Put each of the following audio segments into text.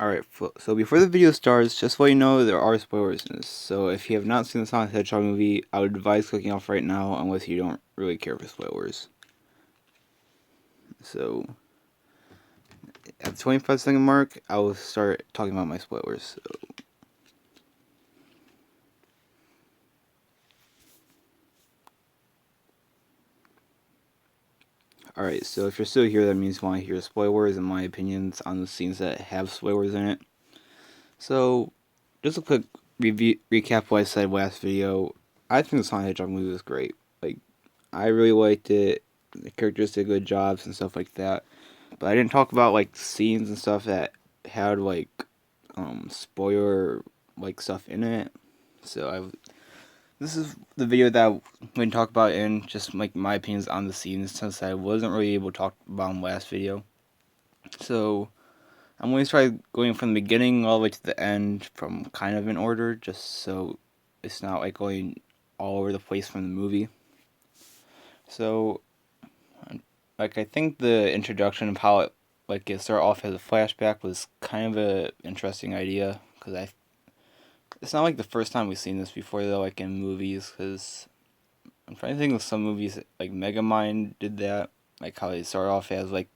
Alright, so before the video starts, just so you know, there are spoilers in this. So if you have not seen the Sonic the Hedgehog movie, I would advise clicking off right now unless you don't really care for spoilers. So at the 25-second mark, I will start talking about my spoilers. Alright, so if you're still here, that means you want to hear spoilers and my opinions on the scenes that have spoilers in it. So, just a quick recap what I said last video. I think the Sonic the Hedgehog movie was great. Like, I really liked it. The characters did good jobs and stuff like that. But I didn't talk about like scenes and stuff that had like spoiler like stuff in it. So this is the video that I'm going to talk about in just like my opinions on the scenes since I wasn't really able to talk about them last video. So I'm going to try going from the beginning all the way to the end from kind of in order, just so it's not like going all over the place from the movie. So, like, I think the introduction of how it started off as a flashback was kind of a interesting idea because it's not like the first time we've seen this before though, like in movies. Because I'm trying to think of some movies like Megamind did that, like how they start off as like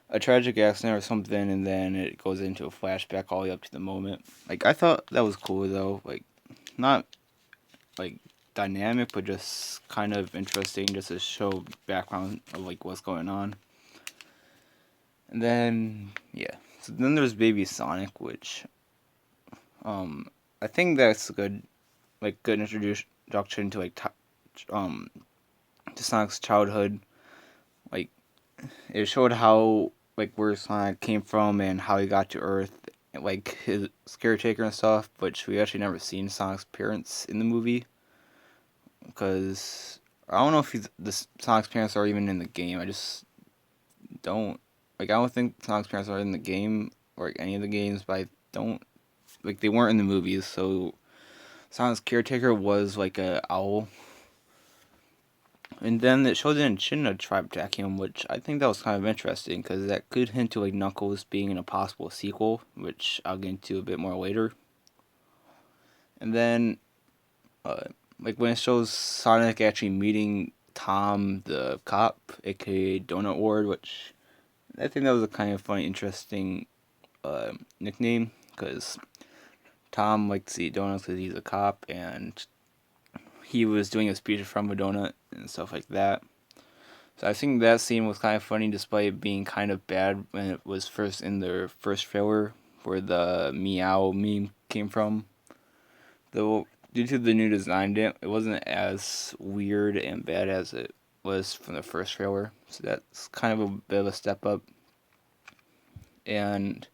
a tragic accident or something, and then it goes into a flashback all the way up to the moment. Like I thought that was cool though, like not like dynamic, but just kind of interesting, just to show background of like what's going on. And then yeah, so then there's Baby Sonic, which I think that's a good introduction to um to Sonic's childhood. Like it showed how like where Sonic came from and how he got to Earth, like his caretaker and stuff. Which we actually never seen Sonic's parents in the movie because I don't know if Sonic's parents are even in the game. I just don't I don't think Sonic's parents are in the game or like, any of the games, but I don't like they weren't in the movies. So Sonic's caretaker was like a owl. And then it showed an Echidna tribe attacking him, which I think that was kind of interesting because that could hint to like Knuckles being in a possible sequel, which I'll get into a bit more later. And then, uh, like when it shows Sonic actually meeting Tom the cop, aka Donut Ward, which I think that was a kind of funny, interesting nickname because Tom likes to eat donuts because he's a cop, and he was doing a speech from a donut and stuff like that. So I think that scene was kind of funny despite being kind of bad when it was first in their first trailer where the meow meme came from. Though due to the new design, it wasn't as weird and bad as it was from the first trailer. So that's kind of a bit of a step up. And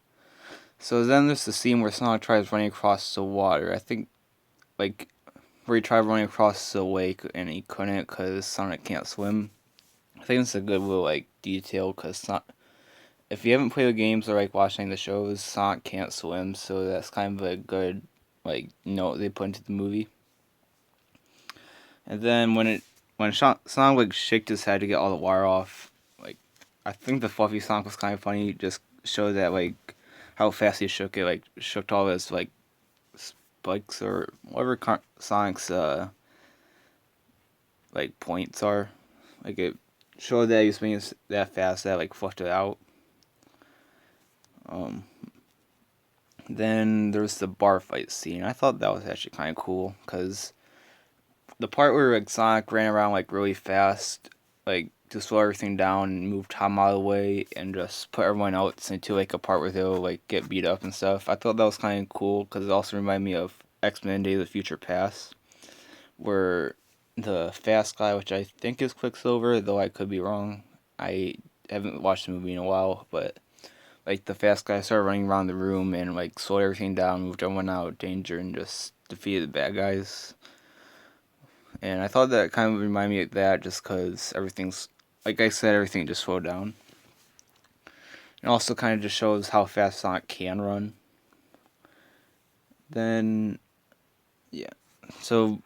so then there's the scene where Sonic tries running across the water. I think like where he tried running across the lake and he couldn't because Sonic can't swim. I think it's a good little like detail because if you haven't played the games or like watching the shows, Sonic can't swim, so that's kind of a good like note they put into the movie. And then when Sonic like shaked his head to get all the water off, like I think the fluffy Sonic was kind of funny. Just showed that like how fast he shook it, like shook all his like spikes or whatever Sonic's like points are. Like it showed that he was swinging that fast that like flushed it out. Um, then there's the bar fight scene. I thought that was actually kind of cool because the part where like Sonic ran around like really fast, like to slow everything down and move Tom out of the way and just put everyone else into like a part where they'll like get beat up and stuff. I thought that was kind of cool because it also reminded me of X-Men: Days of Future Past, where the fast guy, which I think is Quicksilver, though I could be wrong. I haven't watched the movie in a while, but like the fast guy started running around the room and like slowed everything down, moved everyone out of danger, and just defeated the bad guys. And I thought that kind of reminded me of that, just because everything's like I said, everything just slowed down. It also kind of just shows how fast Sonic can run. Then, yeah. So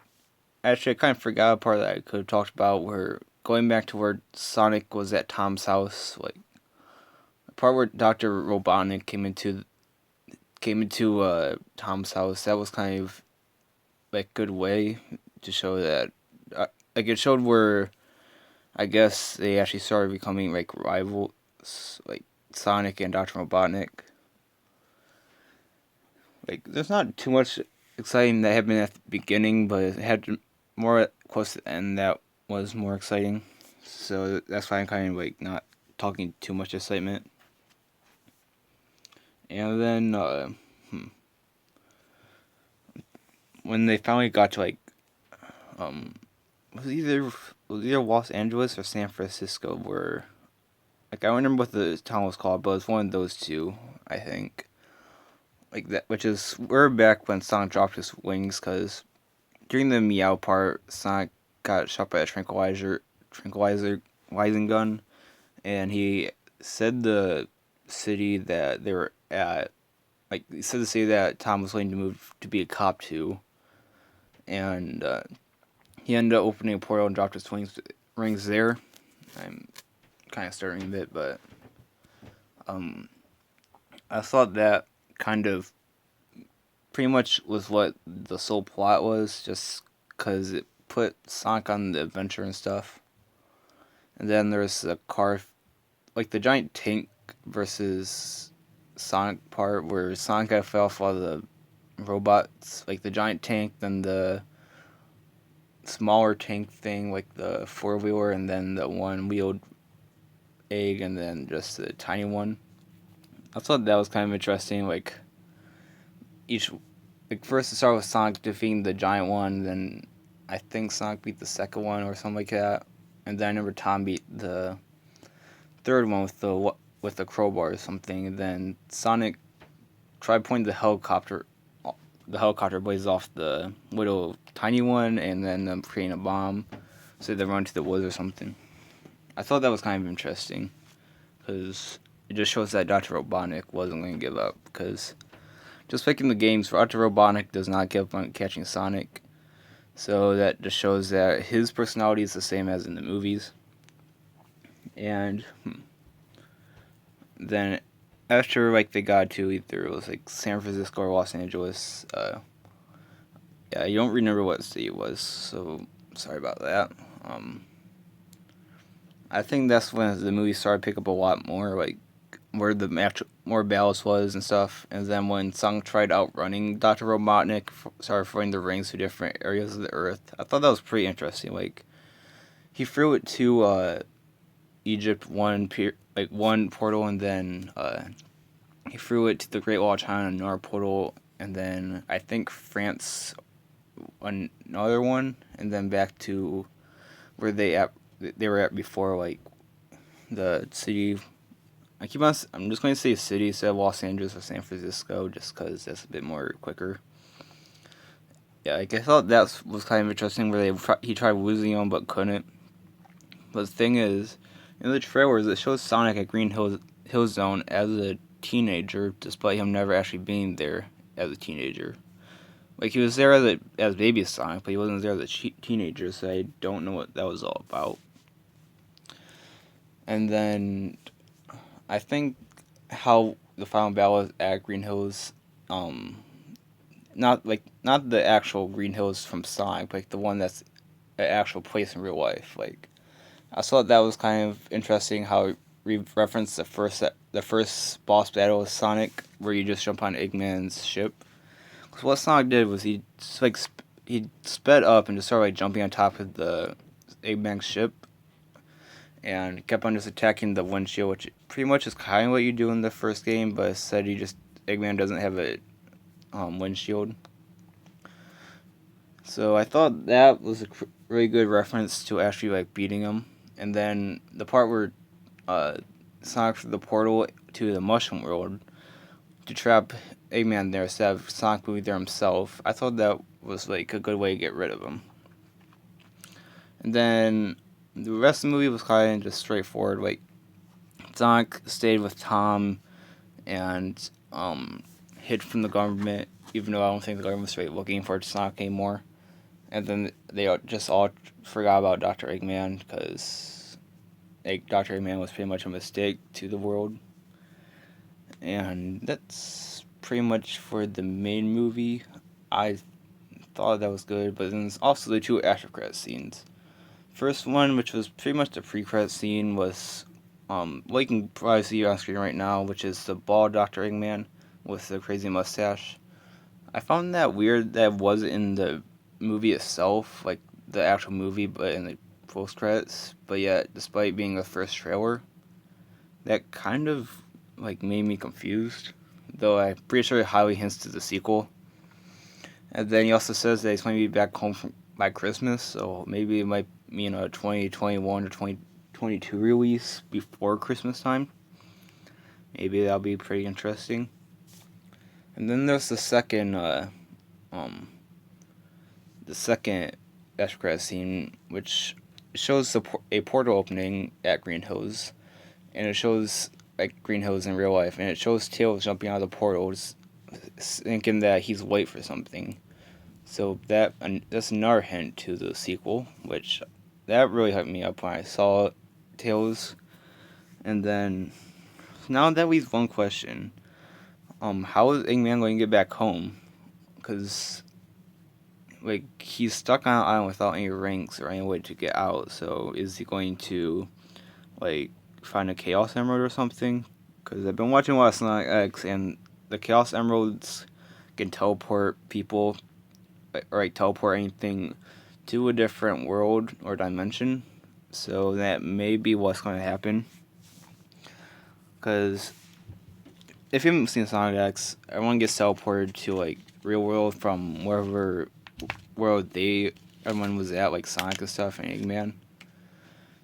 actually, I kind of forgot a part that I could have talked about, where going back to where Sonic was at Tom's house, like the part where Doctor Robotnik came into came into Tom's house, that was kind of like good way to show that, like it showed where I guess they actually started becoming like rivals, like Sonic and Dr. Robotnik. Like there's not too much exciting that happened at the beginning, but it had more close to the end that was more exciting. So that's why I'm kind of like not talking too much excitement. And then when they finally got to like um was it either Los Angeles or San Francisco where like I don't remember what the town was called, but it was one of those two, I think. Like that, which is we're back when Sonic dropped his wings, because during the meow part, Sonic got shot by a tranquilizing gun, and he said the city that they were at, like he said the city that Tom was willing to move to be a cop to, and he ended up opening a portal and dropped his rings there. I'm kind of starting a bit, but I thought that kind of pretty much was what the sole plot was, just because it put Sonic on the adventure and stuff. And then there's the car, like the giant tank versus Sonic part where Sonic got fell off all the robots, like the giant tank, then the smaller tank thing, like the four-wheeler, and then the one-wheeled egg, and then just the tiny one. I thought that was kind of interesting, like each like first it started with Sonic defeating the giant one, then I think Sonic beat the second one or something like that, and then I remember Tom beat the third one with the crowbar or something, and then Sonic tried pointing the helicopter blazes off the little tiny one, and then creating a bomb, so they run to the woods or something. I thought that was kind of interesting, because it just shows that Dr. Robotnik wasn't going to give up, because just picking the games, Dr. Robotnik does not give up on catching Sonic. So that just shows that his personality is the same as in the movies. And then after like they got to either it was like San Francisco or Los Angeles, yeah, you don't remember what city it was, so sorry about that. I think that's when the movie started to pick up a lot more, like where the match more balance was and stuff. And then when Sonic tried outrunning Dr. Robotnik, started throwing the rings to different areas of the Earth. I thought that was pretty interesting. Like he threw it to Egypt one portal, and then he threw it to the Great Wall of China another portal, and then I think France another one, and then back to where they were at before, like the city. I'm just going to say city instead of Los Angeles or San Francisco, just because that's a bit more quicker. Yeah, like I thought that was kind of interesting where he tried losing them but couldn't. But the thing is, in the trailers, it shows Sonic at Hill Zone as a teenager, despite him never actually being there as a teenager. Like he was there as baby Sonic, but he wasn't there as a teenager, so I don't know what that was all about. And then I think how the final battle is at Green Hills, not the actual Green Hills from Sonic, but like the one that's an actual place in real life. Like I thought that was kind of interesting how we referenced the first boss battle with Sonic, where you just jump on Eggman's ship. Because what Sonic did was he sped up and just started like jumping on top of the Eggman's ship, and kept on just attacking the windshield, which pretty much is kind of what you do in the first game, but instead Eggman doesn't have a windshield. So I thought that was a really good reference to actually like beating him. And then the part where Sonic through the portal to the Mushroom World to trap Eggman there instead of Sonic moving there himself, I thought that was like a good way to get rid of him. And then the rest of the movie was kind of just straightforward. Like Sonic stayed with Tom and hid from the government, even though I don't think the government was really looking for Sonic anymore. And then they just all forgot about Dr. Eggman, because Dr. Eggman was pretty much a mistake to the world. And that's pretty much for the main movie. I thought that was good, but then there's also the two after credit scenes. First one, which was pretty much the pre-credit scene, was what you can probably see on screen right now, which is the bald Dr. Eggman with the crazy mustache. I found that weird that it wasn't in the movie itself, like the actual movie, but in the post credits. But yet, despite being the first trailer, that kind of like made me confused. Though I'm pretty sure it highly hints to the sequel. And then he also says that he's going to be back home by Christmas, so maybe it might mean a 2021 or 2022 release before Christmas time. Maybe that'll be pretty interesting. And then there's um, the second after credit scene, which shows a portal opening at Green Hills, and it shows like Green Hills in real life, and it shows Tails jumping out of the portals, thinking that he's late for something. So that's another hint to the sequel, which that really hyped me up when I saw Tails. And then now that leaves one question: how is Eggman going to get back home? Because like he's stuck on an island without any ranks or any way to get out. So is he going to like find a Chaos Emerald or something? Because I've been watching a lot of Sonic X, and the Chaos Emeralds can teleport people or like teleport anything to a different world or dimension. So that may be what's going to happen. Because if you haven't seen Sonic X, everyone gets teleported to like real world from wherever world everyone was at, like Sonic and stuff and Eggman.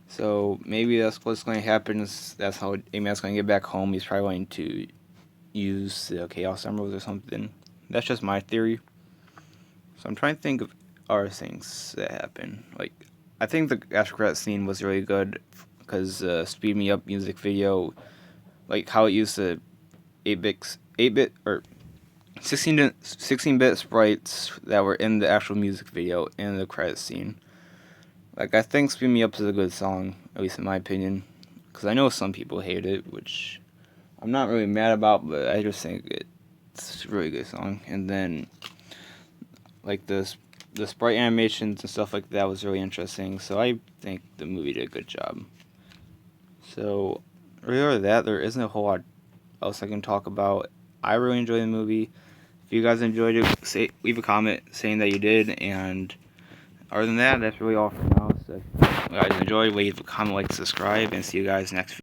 So maybe that's what's going to happen. That's how Eggman's going to get back home. He's probably going to use the Chaos Emeralds or something. That's just my theory. So I'm trying to think of other things that happen. Like, I think the after credit scene was really good because Speed Me Up music video, like how it used the 8-bit or 16-bit sprites that were in the actual music video in the credit scene. Like, I think Speed Me Up is a good song, at least in my opinion, because I know some people hate it, which I'm not really mad about, but I just think it's a really good song. And then like the sprite animations and stuff like that was really interesting. So I think the movie did a good job. So regarding that, there isn't a whole lot else I can talk about. I really enjoyed the movie. If you guys enjoyed it, leave a comment saying that you did. And other than that, that's really all for now. So if you guys enjoyed, leave a comment, like, subscribe, and see you guys next video.